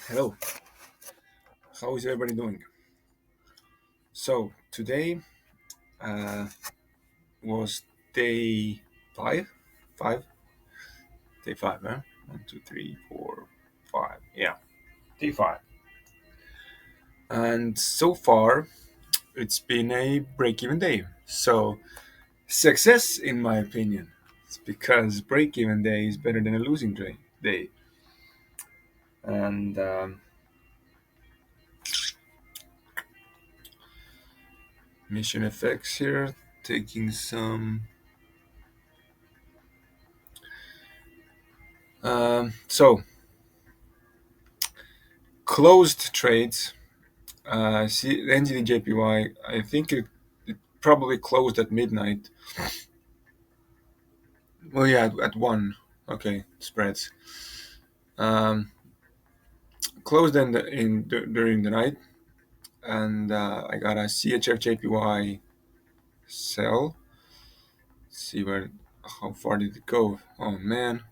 Hello, how is everybody doing? So today uh, was day five, five, day five, huh? One, two, three, four, five. Yeah, day five. And so far, it's been a break-even day. So success, in my opinion, it's because break-even day is better than a losing day. And mission effects here, taking some. So closed trades. See, the NZD I think it probably closed at midnight. Well, yeah, at 1. Okay, spreads. Um, Closed during the night, and I got a CHF JPY sell. See how far did it go? Oh man,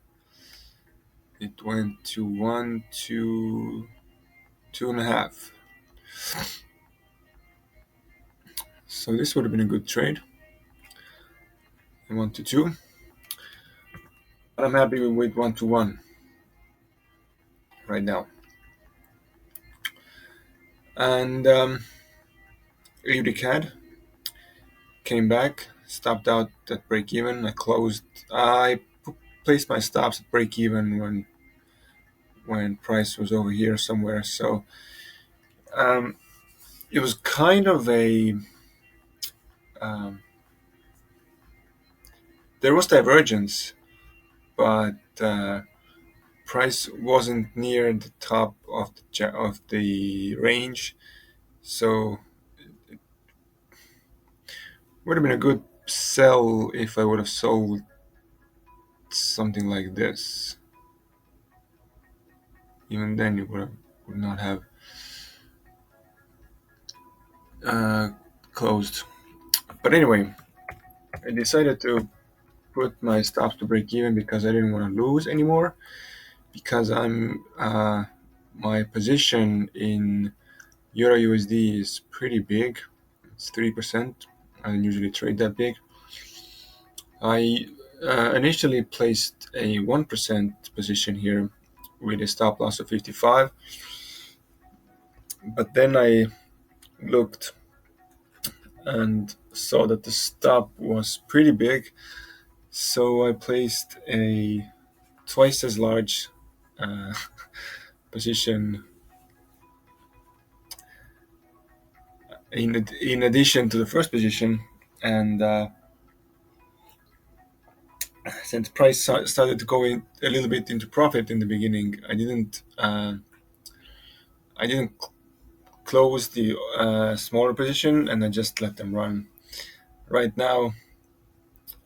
it went to 1, 2, 2.5. So this would have been a good trade. 1 to 2. But I'm happy with 1 to 1 right now. And EUDCAD came back, stopped out at break even. Placed my stops at break even when price was over here somewhere. So um, it was kind of a um, there was divergence, but price wasn't near the top of the range. So it would have been a good sell if I would have sold something like this. Even then, you would not have uh, closed. But anyway, I decided to put my stops to break even because I didn't want to lose anymore. Because my position in Euro USD is pretty big. It's 3%. I don't usually trade that big. I initially placed a 1% position here with a stop loss of 55. But then I looked and saw that the stop was pretty big. So I placed a twice as large uh, position in addition to the first position, and since price started to go in a little bit into profit in the beginning, I didn't close the smaller position, and I just let them run. Right now,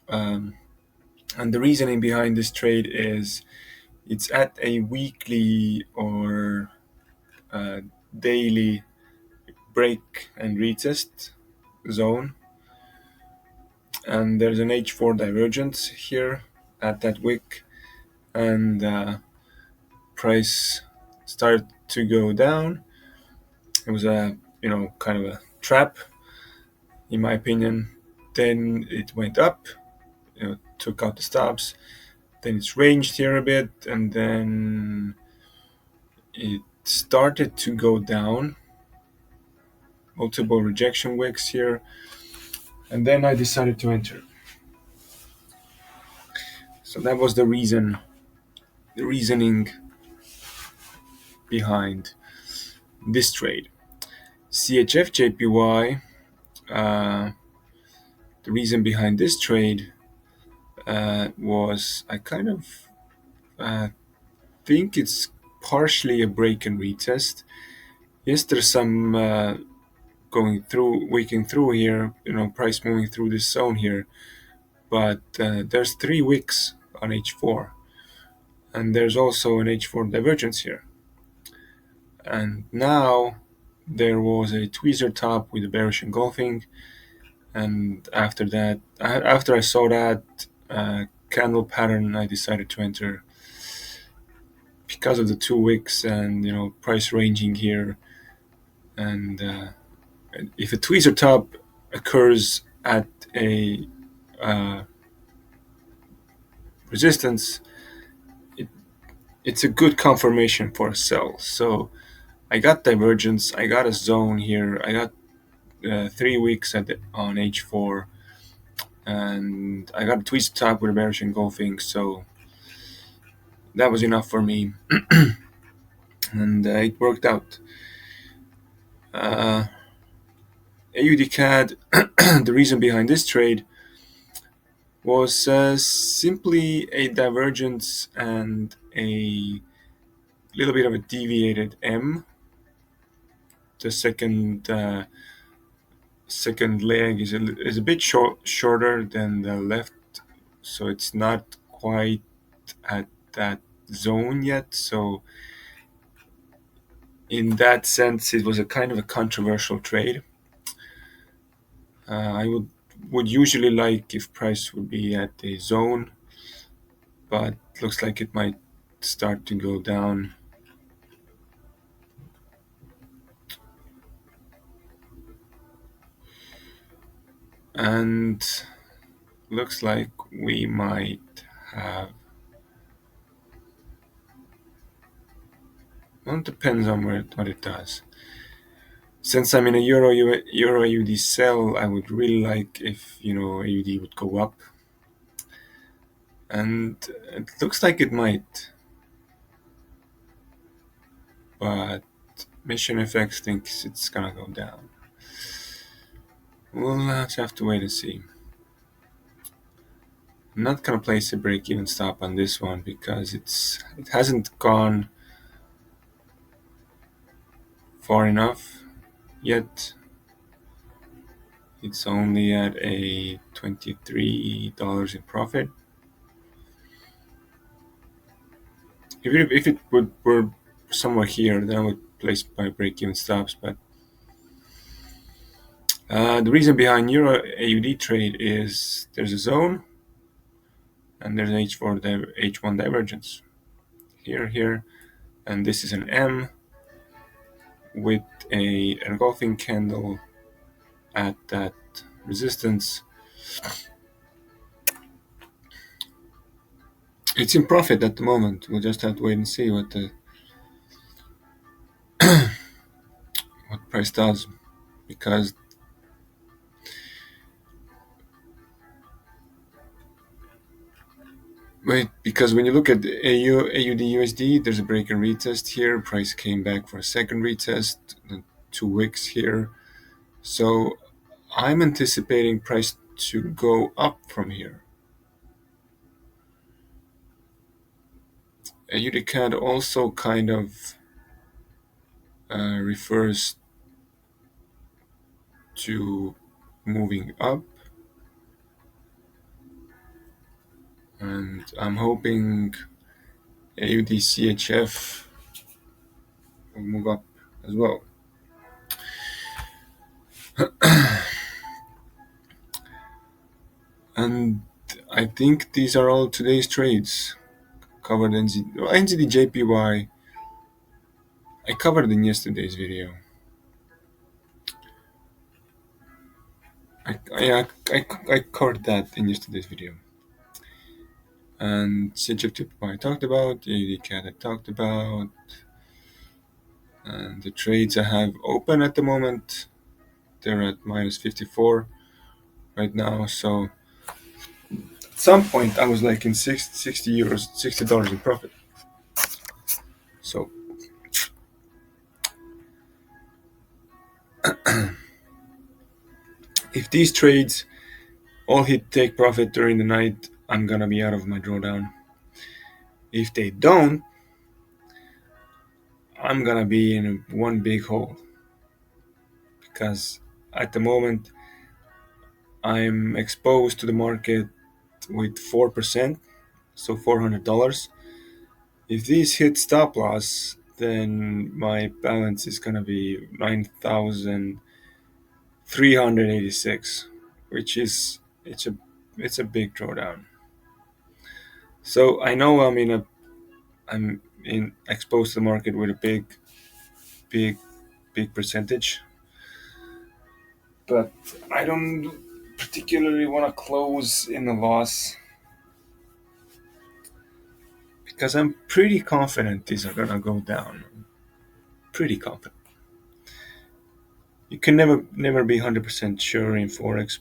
um, and the reasoning behind this trade is it's at a weekly or uh, daily break and retest zone, and there's an H4 divergence here at that wick, and price started to go down. It was a kind of a trap, in my opinion. Then it went up, took out the stops. Then it's ranged here a bit, and then it started to go down. Multiple rejection wicks here, and then I decided to enter. So that was the reasoning behind this trade. CHF JPY, the reason behind this trade was I kind of uh, think it's partially a break and retest. Yes, there's some waking through here, price moving through this zone here, but there's 3 wicks on H4, and there's also an H4 divergence here. And now there was a tweezer top with a bearish engulfing, and after I saw that candle pattern, I decided to enter because of the 2 weeks and price ranging here, and if a tweezer top occurs at a uh, resistance, it, it's a good confirmation for a sell. So I got divergence, I got a zone here, I got 3 weeks on H4, and I got a tweezer top with a bearish engulfing. So that was enough for me, and it worked out. AUD CAD, the reason behind this trade was simply a divergence and a little bit of a deviated M. The second leg is a bit shorter than the left, so it's not quite at that zone yet. So in that sense, it was a kind of a controversial trade. I would usually like if price would be at a zone, but looks like it might start to go down. And looks like we might have, well, it depends on what it does. Since I'm in a Euro AUD sell, I would really like if AUD would go up, and it looks like it might, but Mission FX thinks it's gonna go down. We'll just have to wait and see. I'm not gonna place a break-even stop on this one because it hasn't gone far enough yet. It's only at a $23 in profit. If it were somewhere here, then I would place my break-even stops. But the reason behind Euro AUD trade is there's a zone and there's an H1 divergence here, and this is an M with a engulfing candle at that resistance. It's in profit at the moment. We'll just have to wait and see what price does, because when you look at AUD USD, there's a break and retest here. Price came back for a second retest, 2 weeks here. So I'm anticipating price to go up from here. AUD CAD also kind of refers to moving up, and I'm hoping AUD CHF will move up as well. And I think these are all today's trades. Covered NZD JPY. I covered in yesterday's video. I covered that in yesterday's video. And CHF JPY I talked about, AUD CAD I talked about, and the trades I have open at the moment, they're at minus 54 right now. So at some point I was like in 60 euros, $60 in profit. So if these trades all hit take profit during the night, I'm gonna be out of my drawdown. If they don't, I'm gonna be in one big hole, because at the moment I'm exposed to the market with 4%, so $400. If these hit stop loss, then my balance is gonna be 9,386, which is it's a big drawdown. So I know I'm in exposed to the market with a big, big percentage. But I don't particularly want to close in a loss because I'm pretty confident these are gonna go down. Pretty confident. You can never be 100% sure in Forex,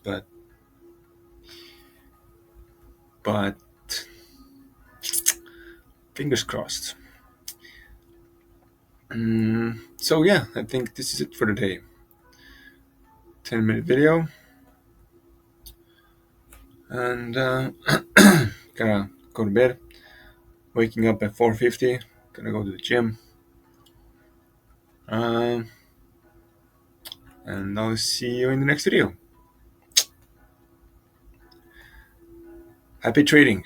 but fingers crossed. So yeah, I think this is it for today. 10-minute video, and gonna go to bed. Waking up at 4:50. Gonna go to the gym. Um, and I'll see you in the next video. Happy trading.